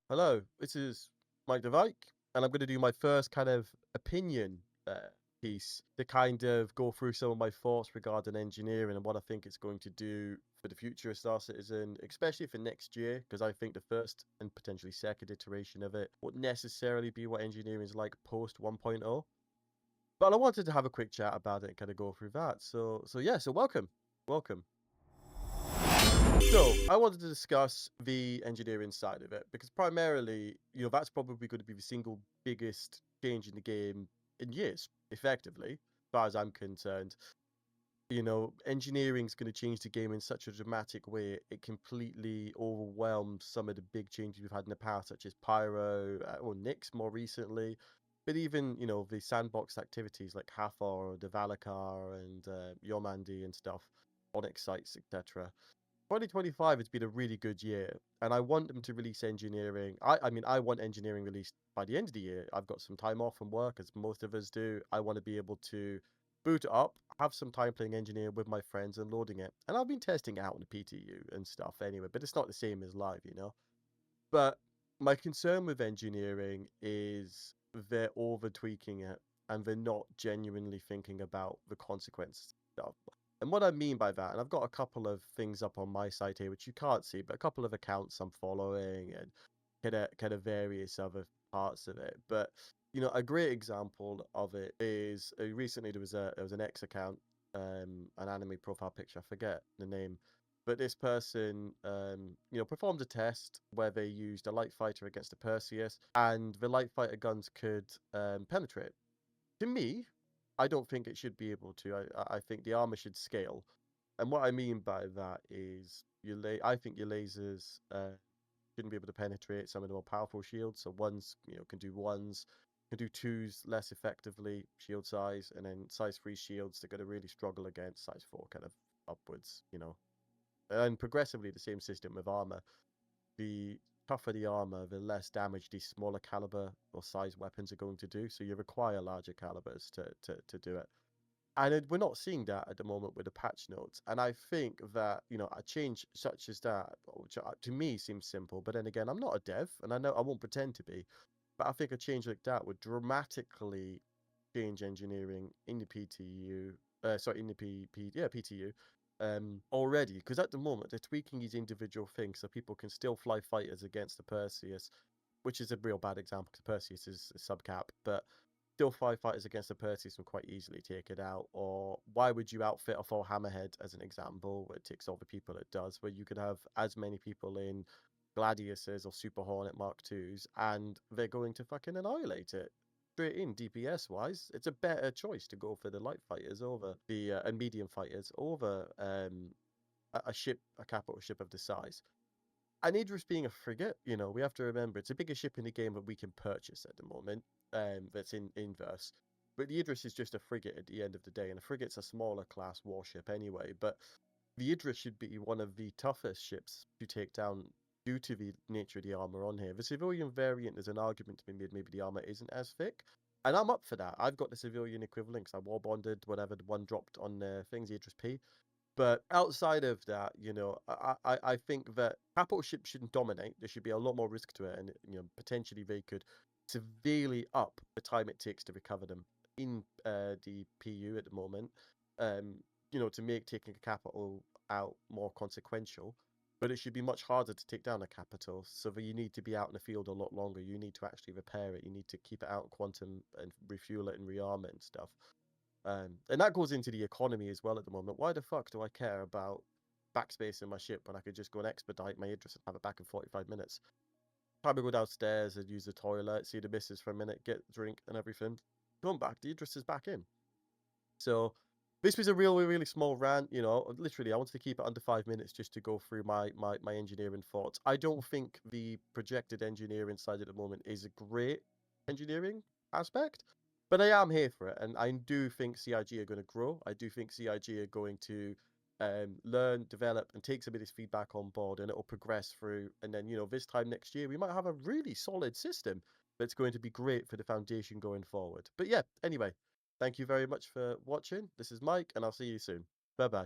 Hello, this is Mike Devike, and I'm going to do my first kind of opinion piece to kind of go through some of my thoughts regarding engineering and what I think it's going to do for the future of Star Citizen, especially for next year, because I think the first and potentially second iteration of it won't necessarily be what engineering is like post 1.0. But I wanted to have a quick chat about it and kind of go through that. So welcome. So I wanted to discuss the engineering side of it because primarily, that's probably going to be the single biggest change in the game in years, effectively, as far as I'm concerned. Engineering is going to change the game in such a dramatic way. It completely overwhelms some of the big changes we've had in the past, such as Pyro or Nyx more recently. But even, the sandbox activities like Hathor, the Valakar, and Yomandi and stuff, Onyx sites, etc. 2025 has been a really good year, and I want them to release engineering. I mean, I want engineering released by the end of the year. I've got some time off from work, as most of us do. I want to be able to boot it up, have some time playing engineer with my friends and loading it. And I've been testing it out on the PTU and stuff anyway, but it's not the same as live. But my concern with engineering is they're over tweaking it and they're not genuinely thinking about the consequences stuff. And what I mean by that, and I've got a couple of things up on my site here which you can't see, but a couple of accounts I'm following and kind of various other parts of it. But a great example of it is recently there was an X account, an anime profile picture. I forget the name, but this person, performed a test where they used a light fighter against a Perseus, and the light fighter guns could penetrate. To me, I don't think it should be able to. I think the armor should scale, and what I mean by that is I think your lasers shouldn't be able to penetrate some of the more powerful shields. So ones, can do ones, can do twos less effectively, shield size, and then size three shields they're going to really struggle against size four kind of upwards. And progressively the same system with armor. The tougher the armor, the less damage these smaller caliber or size weapons are going to do. So you require larger calibers to do it. And we're not seeing that at the moment with the patch notes. And I think that, a change such as that, which to me seems simple, but then again, I'm not a dev and I know I won't pretend to be, but I think a change like that would dramatically change engineering in the PTU, sorry, in the PTU, already. Because at the moment, they're tweaking these individual things so people can still fly fighters against the Perseus, which is a real bad example because Perseus is a subcap, but still five fighters against the Perseus will quite easily take it out. Or why would you outfit a full Hammerhead as an example, where it takes all the people it does, where you could have as many people in Gladiuses or Super Hornet Mark IIs, and they're going to fucking annihilate it. Straight in DPS wise, it's a better choice to go for the light fighters over the and medium fighters over a capital ship of the size. And Idris being a frigate, we have to remember it's the biggest ship in the game that we can purchase at the moment. That's in inverse. But the Idris is just a frigate at the end of the day, and a frigate's a smaller class warship anyway. But the Idris should be one of the toughest ships to take down due to the nature of the armor on here. The civilian variant, there's an argument to be made maybe the armor isn't as thick. And I'm up for that. I've got the civilian equivalent because I war bonded, whatever the one dropped on things, the Idris P. But outside of that, I think that capital ships shouldn't dominate. There should be a lot more risk to it, and potentially they could severely up the time it takes to recover them in the PU at the moment. To make taking a capital out more consequential. But it should be much harder to take down a capital, so that you need to be out in the field a lot longer. You need to actually repair it. You need to keep it out in quantum and refuel it and rearm it and stuff. And that goes into the economy as well at the moment. Why the fuck do I care about backspace in my ship when I could just go and expedite my Idris and have it back in 45 minutes? Probably go downstairs and use the toilet, see the missus for a minute, get a drink and everything. Come back, the Idris is back in. So this was a really, really small rant. Literally, I wanted to keep it under 5 minutes just to go through my engineering thoughts. I don't think the projected engineering side at the moment is a great engineering aspect, but I am here for it, and I do think CIG are going to grow. I do think CIG are going to learn, develop, and take some of this feedback on board, and it will progress through. And then, this time next year, we might have a really solid system that's going to be great for the foundation going forward. But yeah, anyway, thank you very much for watching. This is Mike, and I'll see you soon. Bye bye.